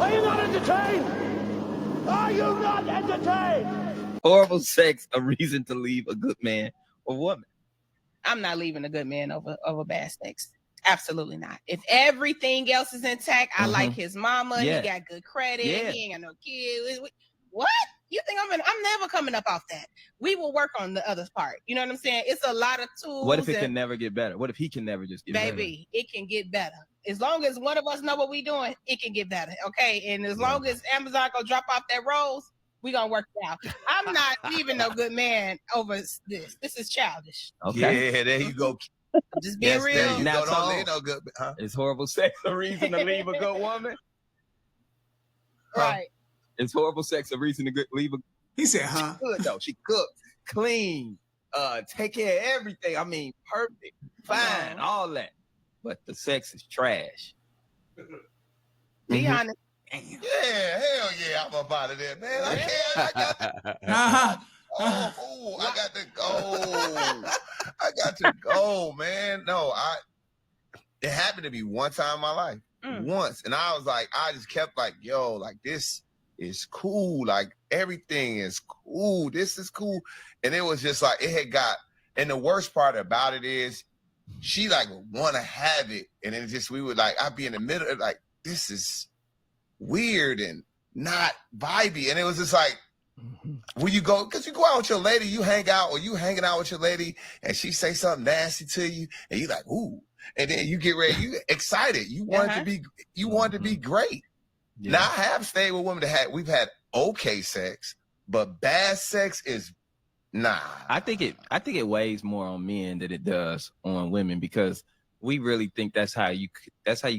Are you not entertained? Are you not entertained? Horrible sex, a reason to leave a good man or woman. I'm not leaving a good man over bad sex. Absolutely not. If everything else is intact, I like his mama. Yeah. He got good credit. Yeah. He ain't got no kids. What? You think I'm never coming up off that. We will work on the other part. You know what I'm saying? It's a lot of tools. What if it can never get better? What if he can never just get better? Baby, it can get better. As long as one of us know what we're doing, it can get better. Okay. And as long as Amazon go drop off that rose, we gonna work it out. I'm not leaving no good man over this. This is childish. Okay. Yeah, there you go. Just being real. There you Now, go. Don't leave no good. Huh? Is horrible sex a reason to leave a good woman? Right. Is horrible sex a reason to leave a? He said, huh? She good though. She cooked, clean, take care of everything. I mean, perfect, fine, all that. But the sex is trash. Be honest. Yeah, hell yeah, I'm up out of there, man. I can't. I got to go. I got to go, man. No, it happened to me one time in my life. Once. And I was like, I just kept like, yo, like this is cool. Like everything is cool. This is cool. And it was just like, it had got, and the worst part about it is she like would want to have it. And then just, we would like, I'd be in the middle of like, this is weird and not vibey. And it was just like, when you go, because you go out with your lady, you hang out, or you hanging out with your lady and she say something nasty to you and you like, ooh. And then you get ready, you excited. You want it to be great. Yeah. Now I have stayed with women we've had okay sex, but bad sex is nah. I think it weighs more on men than it does on women, because we really think that's how you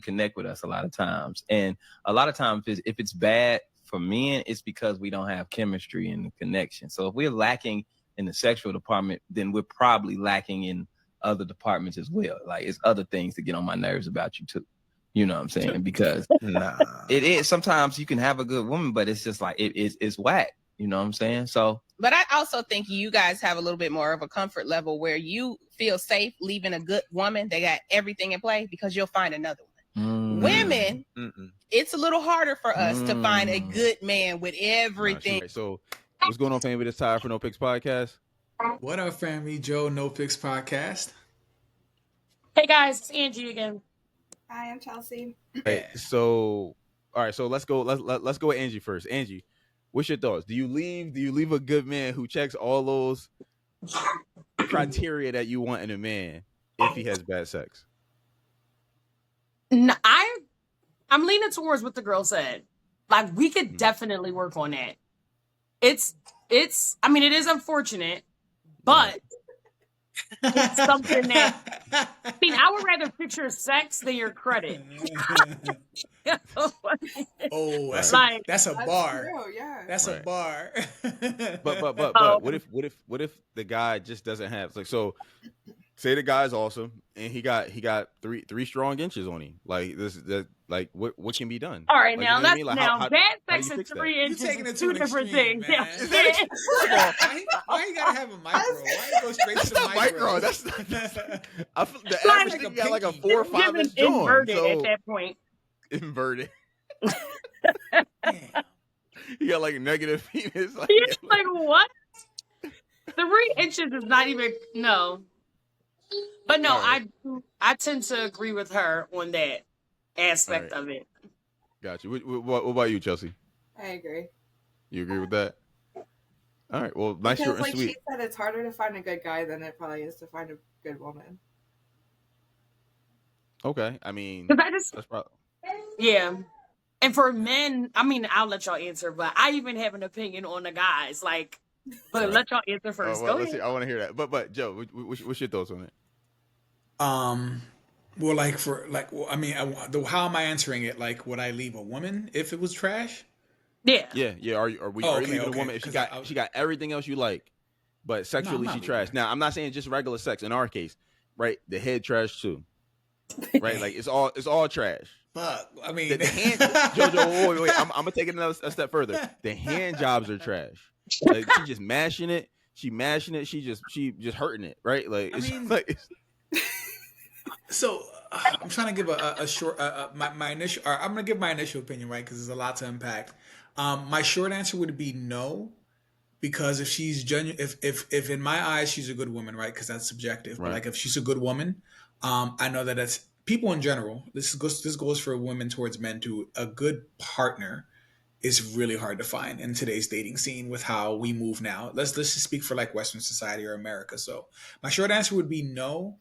connect with us a lot of times. And a lot of times if it's bad for men, it's because we don't have chemistry and connection. So if we're lacking in the sexual department, then we're probably lacking in other departments as well. Like it's other things that get on my nerves about you too. You know what I'm saying? Because it is, sometimes you can have a good woman, but it's just like it's whack. You know what I'm saying? So, but I also think you guys have a little bit more of a comfort level where you feel safe leaving a good woman. They got everything in play because you'll find another one. Women, it's a little harder for us to find a good man with everything. Right. So, what's going on, family? It's Ty for No Picks Podcast. What up, family? Joe, No Picks Podcast. Hey guys, it's Angie again. Hi, I'm Chelsea. Hey, so all right, so let's go with Angie first. Angie, what's your thoughts? Do you leave a good man who checks all those criteria that you want in a man if he has bad sex? No, I'm leaning towards what the girl said. Like we could definitely work on that. It's I mean, it is unfortunate, but it's something that I mean, I would rather fix your sex than your credit. Oh, that's a bar. True, yeah. That's a bar. But what if the guy just doesn't have, like, so say the guy's awesome and he got three strong inches on him. Like like what can be done? All right, like, now you know that's like, now how bad how sex you and fix that? 3 inches taking it is to two an different extreme, things. man. Yeah. Why you gotta have a micro? Why you go straight to the micro? That's not, I feel the Like average thing got like a pinky. 4 or 5 inch joint. Inverted So at that point. inverted. He got like a negative penis. Like, You're just like, what? 3 inches is not even no. But no, right. I tend to agree with her on that aspect right. of it. Got you. What about you, Chelsea? I agree. You agree with that? All right. Well, nice, Because short and like sweet. she said, it's harder to find a good guy than it probably is to find a good woman. Okay. I mean, that's probably. Yeah. And for men, I mean, I'll let y'all answer, but I even have an opinion on the guys. Like, but let y'all answer first. Well, Go let's ahead. see. I want to hear that. But Joe, what's your thoughts on it? Well, like I mean, how am I answering it? Like, would I leave a woman if it was trash? Yeah. Yeah. Are you leaving a woman if she got everything else you like, but sexually she trash? Now, I'm not saying just regular sex. In our case, right? The head trash too, right? Like it's all trash. Fuck. I mean, the hand. Jojo, wait. I'm gonna take it a step further. The hand jobs are trash. Like she just mashing it. She mashing it. She just hurting it. Right? Like I mean, like. So I'm trying to give a short my initial. Or I'm gonna give my initial opinion, right? Because there's a lot to unpack. My short answer would be no, because if she's genuine, if in my eyes she's a good woman, right? Because that's subjective. But Right. like if she's a good woman, I know that that's people in general. This goes for women towards men too. A good partner is really hard to find in today's dating scene with how we move now. Let's just speak for like Western society or America. So my short answer would be no,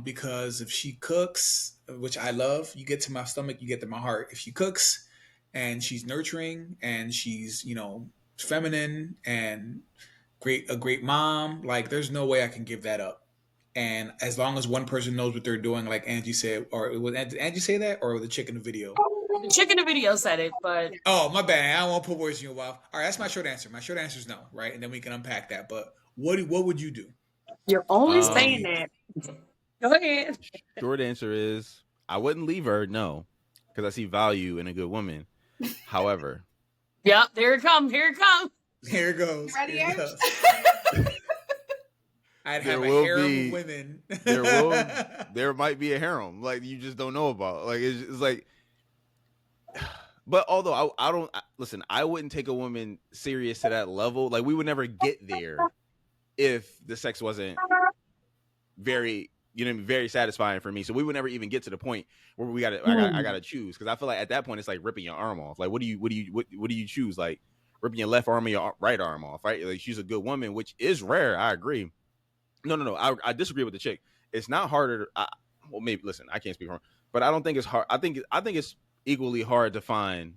because if she cooks, which I love, you get to my stomach, you get to my heart. If she cooks and she's nurturing and she's, feminine and a great mom, like there's no way I can give that up. And as long as one person knows what they're doing, like Angie said, or did Angie say that, or the chick in the video? The chick in the video said it, but Oh, my bad. I don't want to put words in your mouth. All right, that's my short answer. My short answer is no, right? And then we can unpack that. But what would you do? you're only Um, saying that. Go ahead. Short answer is I wouldn't leave her, no, because I see value in a good woman. However, Yep, there it comes. Here it comes. Here it goes. Ready, Here it Ange? goes. I'd There have a will harem be- of women. there might be a harem like you just don't know about. Like it's like, but although I don't listen, I wouldn't take a woman serious to that level. Like we would never get there if the sex wasn't very, very satisfying for me. So we would never even get to the point where I gotta choose, because I feel like at that point it's like ripping your arm off. Like what do you choose? Like ripping your left arm or your right arm off, right? Like she's a good woman, which is rare. I agree. No. I disagree with the chick. It's not harder. Well, maybe listen. I can't speak for her, but I don't think it's hard. I think it's equally hard to find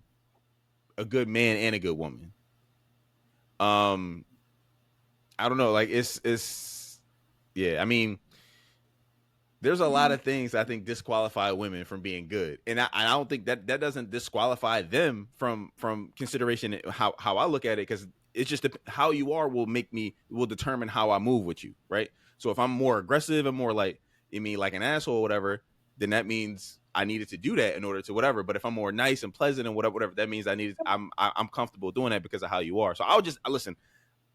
a good man and a good woman. I don't know. Like it's yeah. I mean, there's a lot of things I think disqualify women from being good, and I don't think that doesn't disqualify them from consideration. How I look at it, because it's just how you are will determine how I move with you, right? So if I'm more aggressive and more like an asshole or whatever, then that means I needed to do that in order to whatever. But if I'm more nice and pleasant and whatever, that means I'm comfortable doing that because of how you are. So I'll just listen.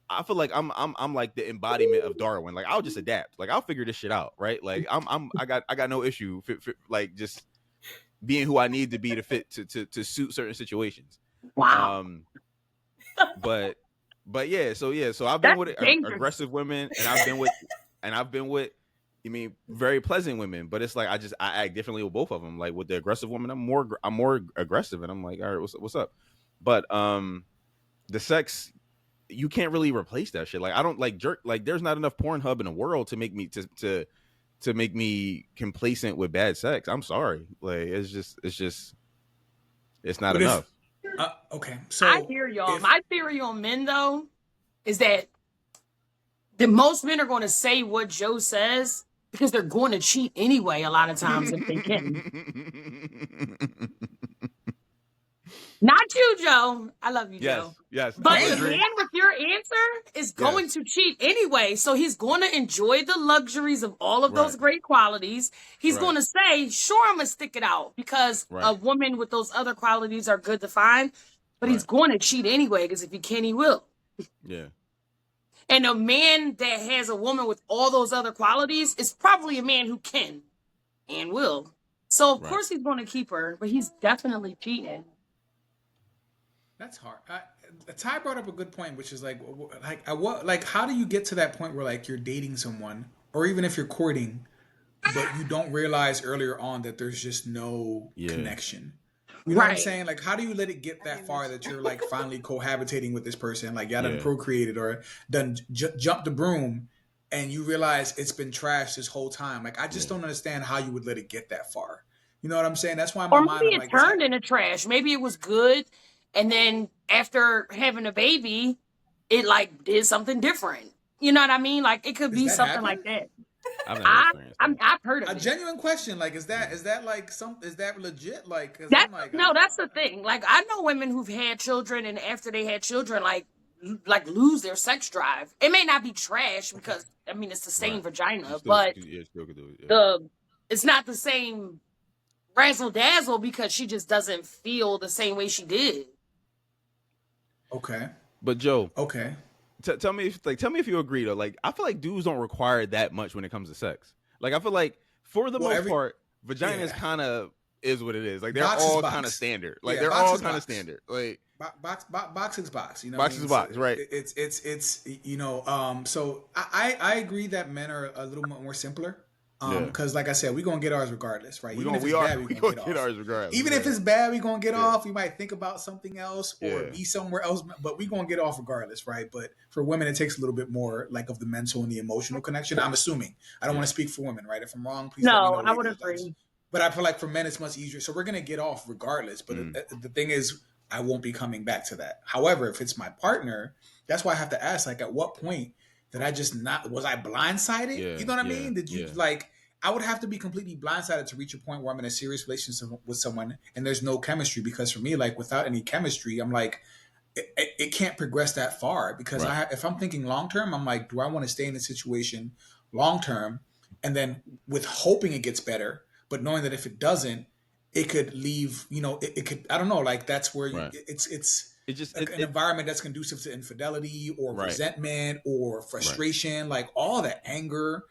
I feel like I'm like the embodiment of Darwin. Like I'll just adapt. Like I'll figure this shit out, right? Like I got no issue like just being who I need to be to fit to suit certain situations. Wow. But yeah, so I've been That's with dangerous. aggressive women, and I've been with very pleasant women. But it's like I act differently with both of them. Like with the aggressive woman, I'm more aggressive, and I'm like, all right, what's up? But the sex, you can't really replace that shit. Like I don't like jerk. Like there's not enough Pornhub in the world to make me to make me complacent with bad sex. I'm sorry. Like it's not But enough. Okay, so I hear y'all. My theory on men, though, is that most men are going to say what Joe says because they're going to cheat anyway. A lot of times, if they can. Not you, Joe. I love you, Joe. Yes. But I the agree. man with your answer is going to cheat anyway. So he's going to enjoy the luxuries of all of those great qualities. He's going to say, sure, I'm going to stick it out because a woman with those other qualities are good to find. But he's going to cheat anyway because if he can, he will. Yeah. And a man that has a woman with all those other qualities is probably a man who can and will. So, of course, he's going to keep her, but he's definitely cheating. That's hard. Ty brought up a good point, which is how do you get to that point where like you're dating someone, or even if you're courting, but you don't realize earlier on that there's just no connection. You know what I'm saying? Like, how do you let it get that far that you're like finally cohabitating with this person, like y'all done procreated or done jumped the broom, and you realize it's been trashed this whole time? Like, I just don't understand how you would let it get that far. You know what I'm saying? That's why in my mind, maybe I'm it like, turned into trash. Maybe it was good, and then after having a baby, it like did something different. You know what I mean? Like it could be something like that. I've never experienced that. I've heard of a it. Genuine question. Like, is that like is that legit? Like, that's the thing. Like, I know women who've had children, and after they had children, like lose their sex drive. It may not be trash because I mean it's the same vagina, but it's not the same razzle dazzle because she just doesn't feel the same way she did. Okay. But Joe. Okay. Tell me if you agree though. Like I feel like dudes don't require that much when it comes to sex. Like I feel like for the most part, vagina is Yeah. kind of is what it is. Like they're Box is all box. kind of standard. Yeah, Like they're box all is kind of box. standard. Like Box is box. You know, box what I mean? is box, So right? It's you know. So I agree that men are a little more simpler. Yeah. Because like I said, we're gonna get ours regardless, right? Even if We it's are bad, we we're gonna gonna get get off. ours regardless. Even if yeah. it's bad, we're gonna get Yeah. off. We might think about something else or Yeah. be somewhere else, but we're gonna get off regardless, right? But for women, it takes a little bit more like of the mental and the emotional connection. I'm assuming. I don't want to speak for women, right? If I'm wrong, please let me know. No, I would ladies. agree. But I feel like for men, it's much easier. So we're gonna get off regardless. But the thing is, I won't be coming back to that. However, if it's my partner, that's why I have to ask, like, at what point did I just not, was I blindsided? Yeah, You know what I yeah, mean? Did you yeah. like, I would have to be completely blindsided to reach a point where I'm in a serious relationship with someone and there's no chemistry. Because for me, like, without any chemistry, I'm like, it can't progress that far. Because Right. if I'm thinking long term, I'm like, do I want to stay in a situation long term and then with hoping it gets better, but knowing that if it doesn't, it could leave, you know, it could, I don't know, like that's where Right. it's It just an environment that's conducive to infidelity or Right. resentment or frustration, like all that anger.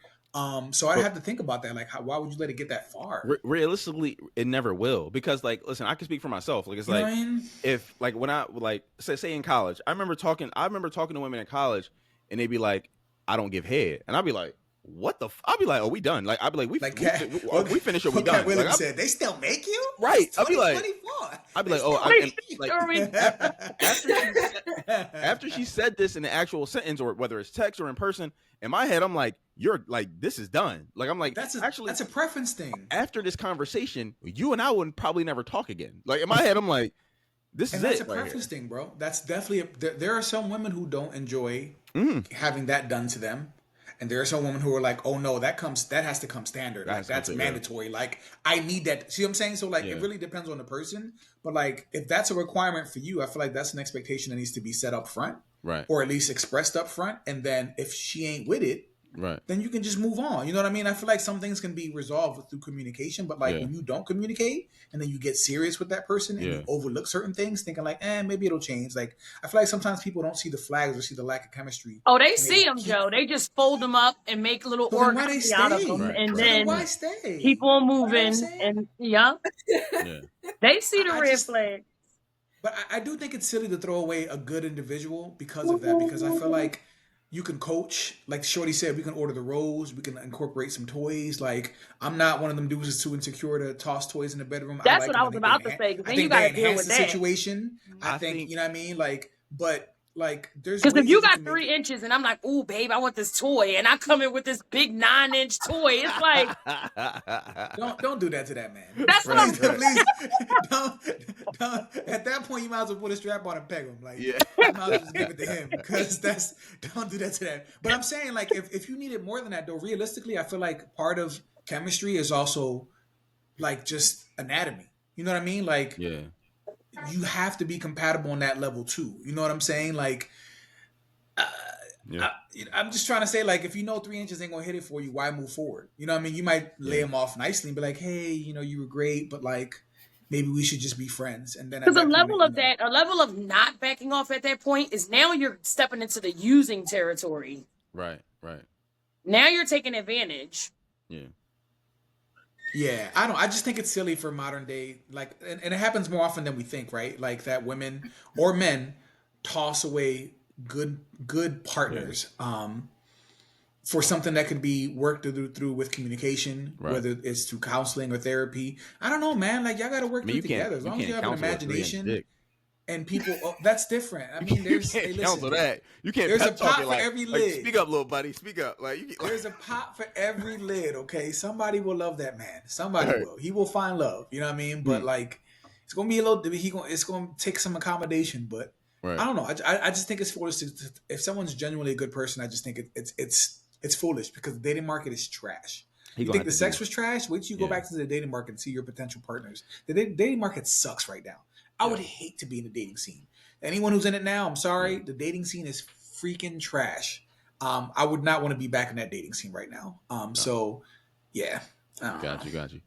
So I have to think about that. Like, why would you let it get that far? Realistically, it never will. Because, like, listen, I can speak for myself. Like, it's You know like, what I mean? if, like, when I, like, say in college, I remember talking to women in college, and they'd be like, I don't give head. And I'd be like, what the I'll be like, oh, we done. Like, I'd be like, we finished or we done. Cat Williams like, said, they still make you? Right. I'd be like, after she said this in the actual sentence, or whether it's text or in person, in my head, I'm like, you're like, this is done. Like, I'm like, that's a preference thing. After this conversation, you and I would probably never talk again. Like, in my head, I'm like, this is it. That's a preference thing, bro. That's definitely there are some women who don't enjoy having that done to them. And there are some women who are like, oh no, that has to come standard. Like, that's mandatory. Like, I need that. See what I'm saying? So like, it really depends on the person. But like, if that's a requirement for you, I feel like that's an expectation that needs to be set up front. Right. Or at least expressed up front. And then if she ain't with it, right, then you can just move on. You know what I mean? I feel like some things can be resolved through communication, but like when you don't communicate and then you get serious with that person and you overlook certain things, thinking like, maybe it'll change. Like, I feel like sometimes people don't see the flags or see the lack of chemistry. Oh, they see them, Joe. They just fold them up and make little organs out of them, and then why stay? Keep on moving. And they see the red flag. But I do think it's silly to throw away a good individual because of that. Because I feel like you can coach, like Shorty said, we can order the rolls, we can incorporate some toys. Like, I'm not one of them dudes that's too insecure to toss toys in the bedroom. That's what I was about to say. I think they enhance the situation. I think, you know what I mean? Like, but like, there's because if you got 3 inches and I'm like, ooh, babe, I want this toy, and I come in with this big 9-inch toy, it's like, don't do that to that man. That's what I'm saying. Please, don't. At that point, you might as well put a strap on and peg him. Like, you might as well just give it to him, because don't do that to that. But I'm saying, like, if you need it more than that, though, realistically, I feel like part of chemistry is also like just anatomy. You know what I mean? Like, you have to be compatible on that level too. You know what I'm saying? Like, I'm just trying to say, like, if you know 3 inches ain't gonna hit it for you, why move forward? You know what I mean? You might lay him off nicely and be like, hey, you know, you were great, but like, maybe we should just be friends. And then because a level of not backing off at that point is now you're stepping into the using territory. Right. Now you're taking advantage. Yeah, I just think it's silly for modern day, like, and it happens more often than we think, right? Like, that women or men toss away good partners for something that could be worked through with communication, whether it's through counseling or therapy. I don't know, man. Like, y'all got to work together. As long as you have an imagination. And people, that's different. I mean, there's counsel that. You can't. There's a pot for like, every lid. Speak up, little buddy. Speak up. Like, there's a pot for every lid. Okay, somebody will love that man. Somebody will. He will find love. You know what I mean? But like, it's gonna be a little. It's gonna take some accommodation. But I don't know. I just think it's foolish. If someone's genuinely a good person, I just think it's foolish, because the dating market is trash. You think the sex was trash? Wait till you go back to the dating market and see your potential partners. The dating market sucks right now. I would hate to be in the dating scene. Anyone who's in it now, I'm sorry. The dating scene is freaking trash. I would not want to be back in that dating scene right now. So, yeah. Got you.